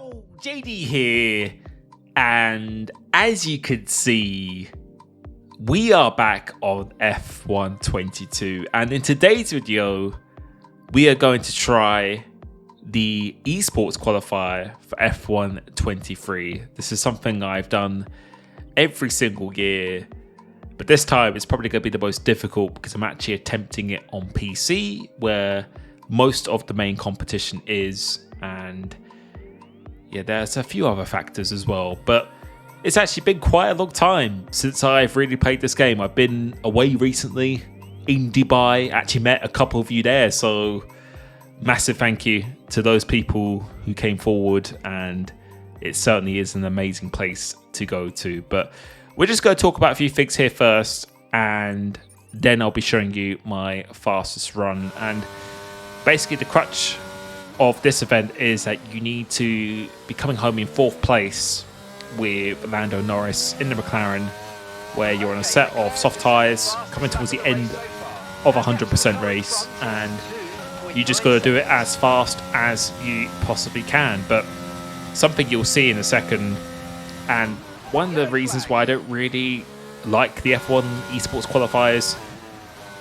Yo, JD here, and as you can see, we are back on F1 22, and in today's video, we are going to try the Esports qualifier for F1 23. This is something I've done every single year, but this time it's probably going to be the most difficult because I'm actually attempting it on PC, where most of the main competition is, and yeah, there's a few other factors as well, but it's actually been quite a long time since I've really played this game. I've been away recently in Dubai, actually met a couple of you there, so massive thank you to those people who came forward, and it certainly is an amazing place to go to. But we're just going to talk about a few things here first, and then I'll be showing you my fastest run. And basically the crutch of this event is that you need to be coming home in 4th place with Lando Norris in the McLaren, where you're on a set of soft tyres coming towards the end of a 100% race, and you just got to do it as fast as you possibly can. But something you'll see in a second, and one of the reasons why I don't really like the F1 esports qualifiers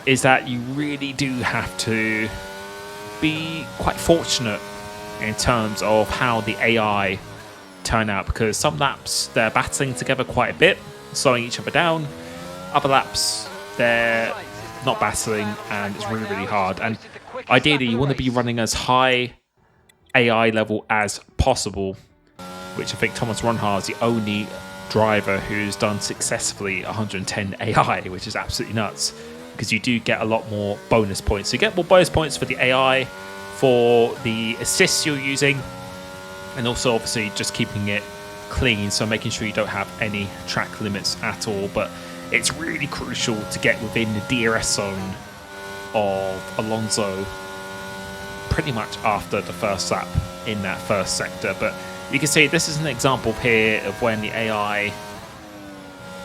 is that you really do have to be quite fortunate in terms of how the AI turn out, because some laps they're battling together quite a bit, slowing each other down. Other laps they're not battling, and it's really, really hard. And ideally you want to be running as high AI level as possible, which I think Thomas Ronha is the only driver who's done successfully 110 AI, which is absolutely nuts, because you do get a lot more bonus points. So you get more bonus points for the AI, for the assists you're using, and also obviously just keeping it clean, so making sure you don't have any track limits at all. But it's really crucial to get within the DRS zone of Alonso pretty much after the first lap in that first sector. But you can see this is an example here of when the AI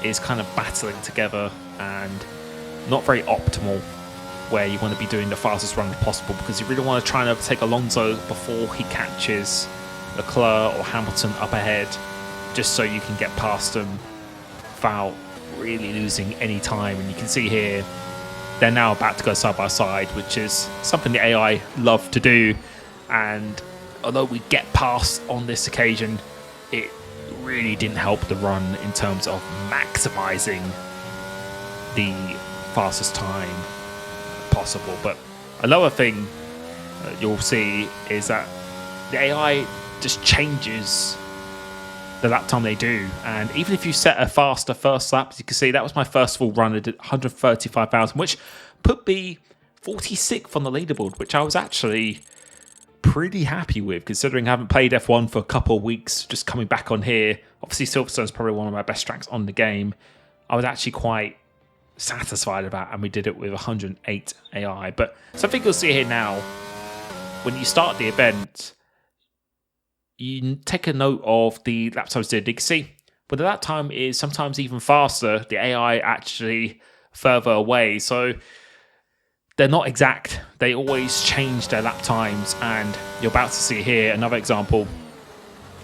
is kind of battling together and not very optimal, where you want to be doing the fastest run possible, because you really want to try and overtake Alonso before he catches Leclerc or Hamilton up ahead, just so you can get past them without really losing any time. And you can see here they're now about to go side by side, which is something the AI love to do. And although we get past on this occasion, it really didn't help the run in terms of maximizing the fastest time possible. But another thing you'll see is that the AI just changes the lap time they do, and even if you set a faster first lap, as you can see, that was my first full run. I did 135,000, which put me 46th on the leaderboard, which I was actually pretty happy with, considering I haven't played F1 for a couple of weeks, just coming back on here. Obviously Silverstone's probably one of my best tracks on the game. I was actually quite satisfied about, and we did it with 108 AI. But something you'll see here now, when you start the event, you take a note of the lap times did. You can see, but the lap time is sometimes even faster, the AI actually further away. So they're not exact. They always change their lap times, and you're about to see here another example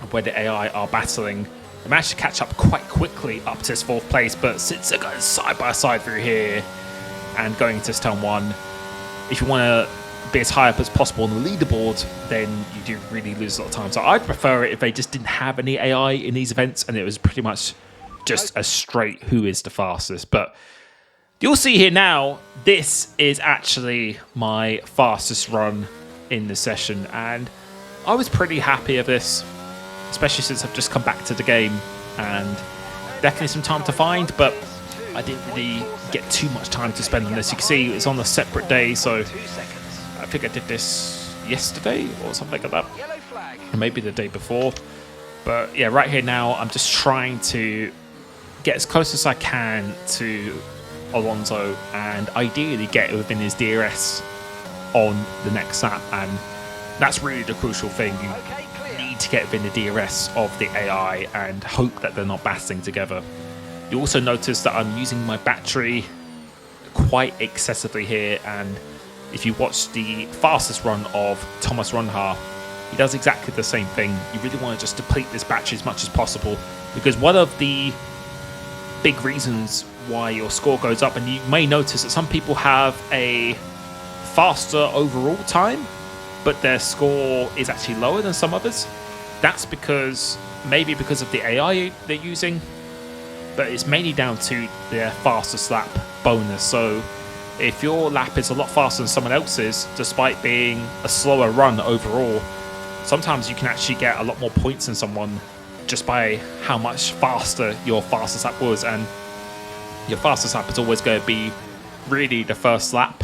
of where the AI are battling. They managed to catch up quite quickly up to this 4th place, but since they're going side by side through here and going into turn 1, if you want to be as high up as possible on the leaderboard, then you do really lose a lot of time. So I'd prefer it if they just didn't have any AI in these events, and it was pretty much just a straight who is the fastest. But you'll see here now, this is actually my fastest run in the session, and I was pretty happy of this, especially since I've just come back to the game, and definitely some time to find, but I didn't really get too much time to spend on this. You can see it's on a separate day, so I think I did this yesterday or something like that, or maybe the day before. But yeah, right here now, I'm just trying to get as close as I can to Alonso and ideally get within his DRS on the next lap, and that's really the crucial thing. You need to get within the DRS of the AI and hope that they're not battling together. You also notice that I'm using my battery quite excessively here, and if you watch the fastest run of Thomas Ronha, he does exactly the same thing. You really want to just deplete this battery as much as possible, because one of the big reasons why your score goes up, and you may notice that some people have a faster overall time, but their score is actually lower than some others. That's because maybe because of the AI they're using, but it's mainly down to their fastest lap bonus. So if your lap is a lot faster than someone else's, despite being a slower run overall, sometimes you can actually get a lot more points than someone just by how much faster your fastest lap was. And your fastest lap is always going to be really the first lap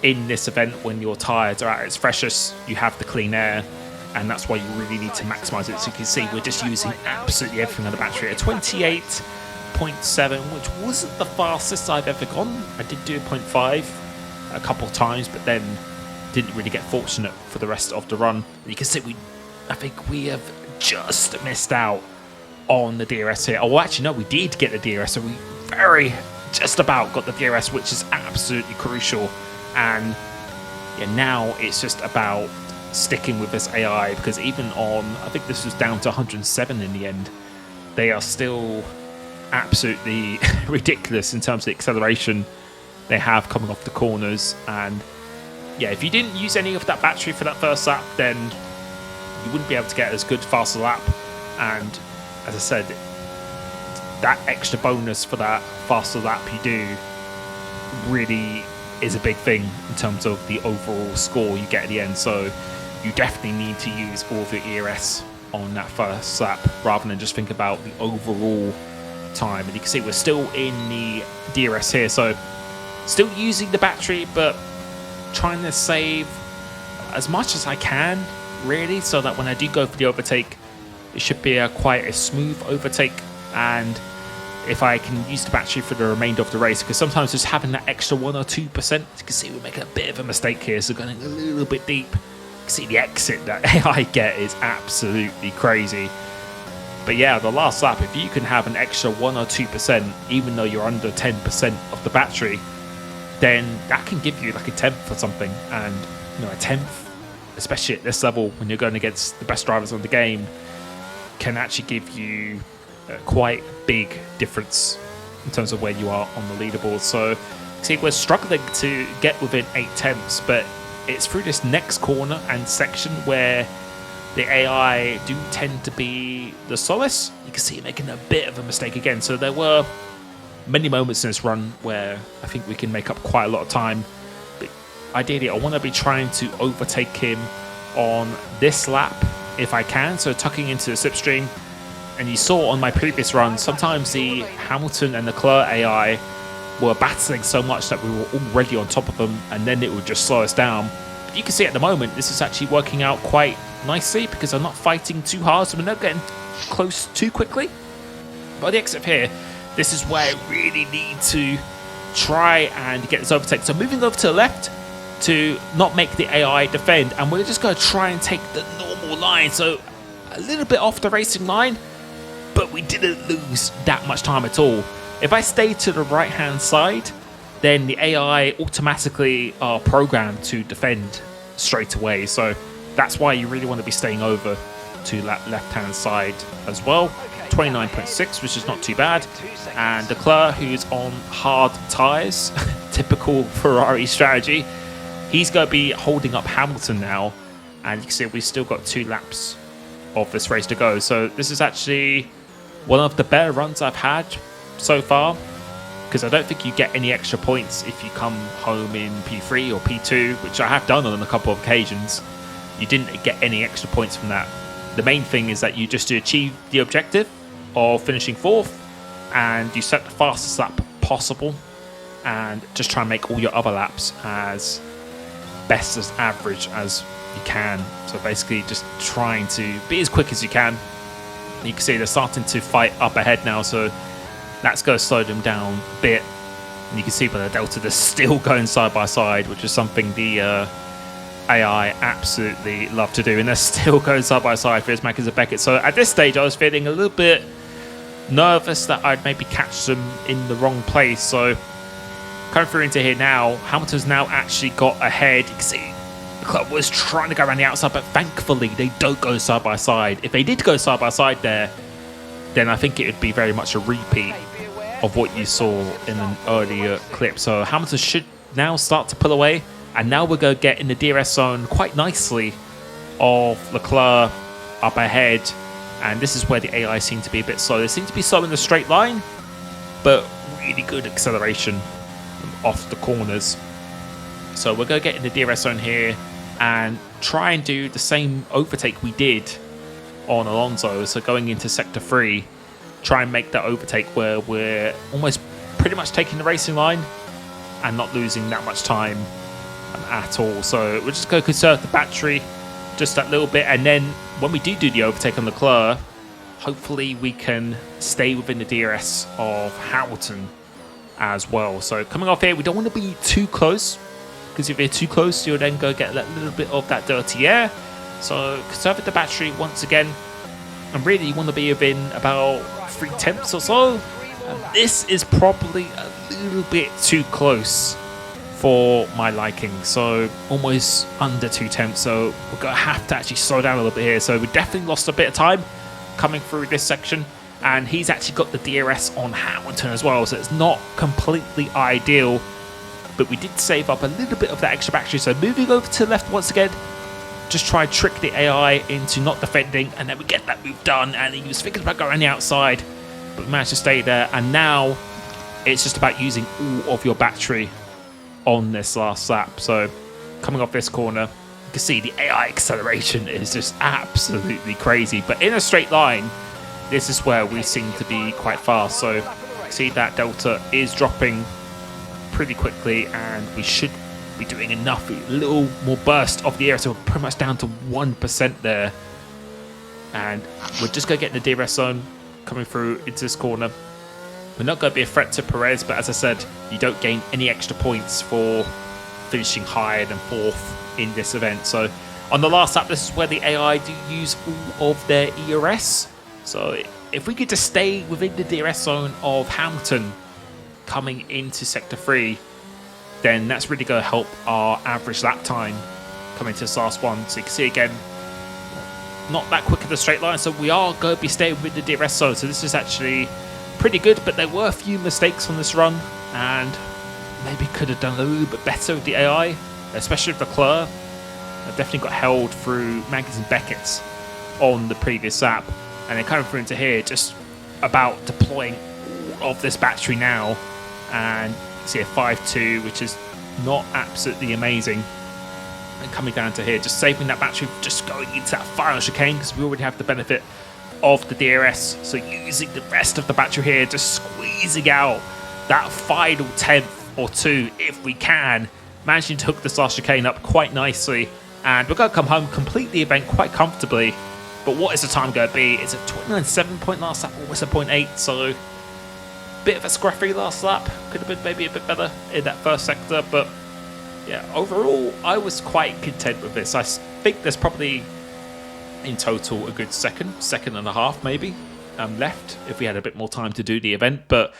in this event when your tires are at its freshest. You have the clean air, and that's why you really need to maximize it. So you can see we're just using absolutely everything on the battery. A 28.7, which wasn't the fastest I've ever gone. I did do a 0.5 a couple of times, but then didn't really get fortunate for the rest of the run. And you can see I think we have just missed out on the DRS here. Oh, actually, no, we did get the DRS, so we very just about got the DRS, which is absolutely crucial. And yeah, now it's just about sticking with this AI, because even on, I think this was down to 107 in the end, they are still absolutely ridiculous in terms of the acceleration they have coming off the corners. And yeah, if you didn't use any of that battery for that first lap, then you wouldn't be able to get as good faster lap. And as I said, that extra bonus for that faster lap you do really is a big thing in terms of the overall score you get at the end. So you definitely need to use all of your ERS on that first lap rather than just think about the overall time. And you can see we're still in the DRS here, so still using the battery, but trying to save as much as I can, really, so that when I do go for the overtake, it should be quite a smooth overtake. And if I can use the battery for the remainder of the race, because sometimes just having that extra 1 or 2%, you can see we're making a bit of a mistake here, so going a little bit deep. You can see the exit that AI get is absolutely crazy. But yeah, the last lap, if you can have an extra 1 or 2%, even though you're under 10% of the battery, then that can give you like a 10th or something. And you know, a 10th, especially at this level when you're going against the best drivers on the game, can actually give you quite big difference in terms of where you are on the leaderboard. So see, we're struggling to get within 8/10, but it's through this next corner and section where the AI do tend to be the solace. You can see making a bit of a mistake again. So there were many moments in this run where I think we can make up quite a lot of time. But ideally, I want to be trying to overtake him on this lap if I can, so tucking into the slipstream. And you saw on my previous run, sometimes the Hamilton and Leclerc AI were battling so much that we were already on top of them, and then it would just slow us down. But you can see at the moment, this is actually working out quite nicely because I'm not fighting too hard, so we're not getting close too quickly. By the exit here, this is where I really need to try and get this overtake. So moving over to the left to not make the AI defend, and we're just going to try and take the normal line. So a little bit off the racing line, but we didn't lose that much time at all. If I stay to the right hand side, then the AI automatically are programmed to defend straight away. So that's why you really want to be staying over to that left hand side as well. 29.6, which is not too bad. And Leclerc, who's on hard tyres, typical Ferrari strategy, he's going to be holding up Hamilton now. And you can see we've still got 2 laps of this race to go. So this is actually one of the better runs I've had so far, because I don't think you get any extra points if you come home in P3 or P2, which I have done on a couple of occasions. You didn't get any extra points from that. The main thing is that you just achieve the objective of finishing 4th, and you set the fastest lap possible, and just try and make all your other laps as best as average as you can. So basically just trying to be as quick as you can. You can see they're starting to fight up ahead now, so that's going to slow them down a bit. And you can see by the Delta they're still going side by side, which is something the AI absolutely love to do, and they're still going side by side for Ismac and Beckett. So at this stage I was feeling a little bit nervous that I'd maybe catch them in the wrong place. So coming through into here now, Hamilton's now actually got ahead. You can see Leclerc was trying to go around the outside, but thankfully they don't go side by side. If they did go side by side there, then I think it would be very much a repeat of what you saw in an earlier clip. So Hamilton should now start to pull away, and now we're going to get in the DRS zone quite nicely of Leclerc up ahead. And this is where the AI seem to be a bit slow. They seem to be slow in the straight line, but really good acceleration off the corners. So we're going to get in the DRS zone here and try and do the same overtake we did on Alonso. So going into sector 3, try and make that overtake where we're almost pretty much taking the racing line and not losing that much time at all. So we're just going to conserve the battery just that little bit, and then when we do the overtake on Leclerc, hopefully we can stay within the DRS of Hamilton as well. So coming off here, we don't want to be too close, because if you're too close, you'll then go get that little bit of that dirty air. So conserve the battery once again, and really you want to be within about 3/10 or so. And this is probably a little bit too close for my liking, so almost under 2/10. So we're going to have to actually slow down a little bit here. So we definitely lost a bit of time coming through this section, and he's actually got the DRS on Hamilton as well, so it's not completely ideal, but we did save up a little bit of that extra battery. So moving over to the left once again, just try and trick the AI into not defending, and then we get that move done, and he was thinking about going on the outside, but we managed to stay there. And now it's just about using all of your battery on this last lap. So coming off this corner, you can see the AI acceleration is just absolutely crazy, but in a straight line, this is where we seem to be quite fast. So see that delta is dropping pretty quickly, and we should be doing enough, a little more burst of the air, so we're pretty much down to 1% there, and we're just going to get in the DRS zone coming through into this corner. We're not going to be a threat to Perez, but as I said, you don't gain any extra points for finishing higher than 4th in this event. So on the last lap, this is where the AI do use all of their ERS. So if we could just stay within the DRS zone of Hamilton coming into sector 3, then that's really going to help our average lap time coming to this last one. So you can see again, not that quick in the straight line, so we are going to be staying with the DRS zone. So this is actually pretty good, but there were a few mistakes on this run, and maybe could have done a little bit better with the AI, especially with Leclerc. I definitely got held through Maggie's and Beckett's on the previous lap, and then coming through into here, just about deploying all of this battery now, and you see a 5.2, which is not absolutely amazing. And coming down to here, just saving that battery, just going into that final chicane, because we already have the benefit of the DRS. So using the rest of the battery here, just squeezing out that final 10th or 2 if we can, managing to hook this last chicane up quite nicely, and we're going to come home, complete the event quite comfortably. But what is the time going to be? It's a 29.7 point last lap, almost a 0.8, so bit of a scruffy last lap. Could have been maybe a bit better in that first sector, but yeah, overall I was quite content with this. I think there's probably in total a good second and a half maybe left if we had a bit more time to do the event, but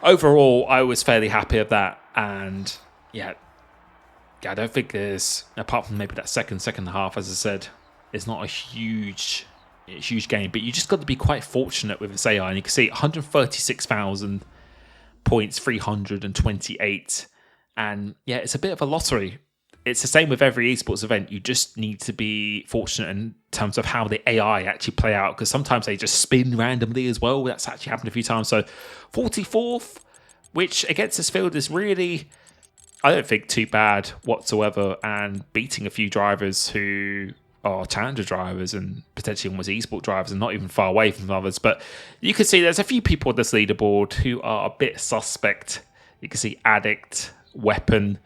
overall I was fairly happy with that. And yeah, I don't think there's, apart from maybe that second and a half, as I said, it's not a huge game, but you just got to be quite fortunate with this AI. And you can see 136,000 points, 328, and yeah, it's a bit of a lottery. It's the same with every esports event. You just need to be fortunate in terms of how the AI actually play out, because sometimes they just spin randomly as well. That's actually happened a few times. So 44th, which against this field is really, I don't think, too bad whatsoever, and beating a few drivers who are challenger drivers and potentially almost esport drivers and not even far away from others. But you can see there's a few people on this leaderboard who are a bit suspect. You can see Addict, Weapon.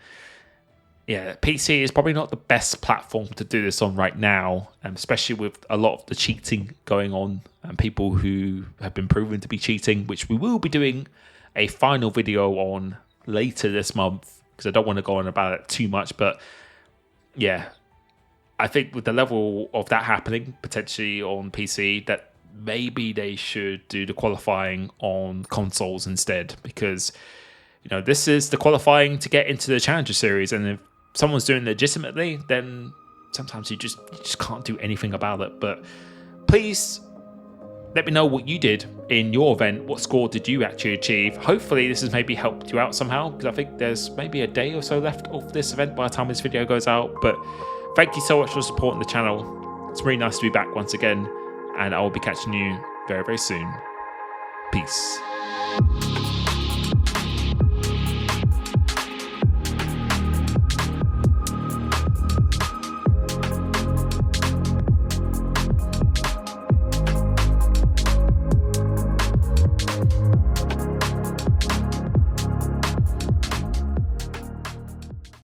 Yeah, PC is probably not the best platform to do this on right now, especially with a lot of the cheating going on and people who have been proven to be cheating, which we will be doing a final video on later this month, because I don't want to go on about it too much. But yeah, I think with the level of that happening potentially on PC, that maybe they should do the qualifying on consoles instead, because you know this is the qualifying to get into the Challenger Series, and if someone's doing legitimately, then sometimes you just can't do anything about it. But please let me know what you did in your event. What score did you actually achieve? Hopefully this has maybe helped you out somehow, because I think there's maybe a day or so left of this event by the time this video goes out. But thank you so much for supporting the channel. It's really nice to be back once again, and I will be catching you very, very soon. Peace.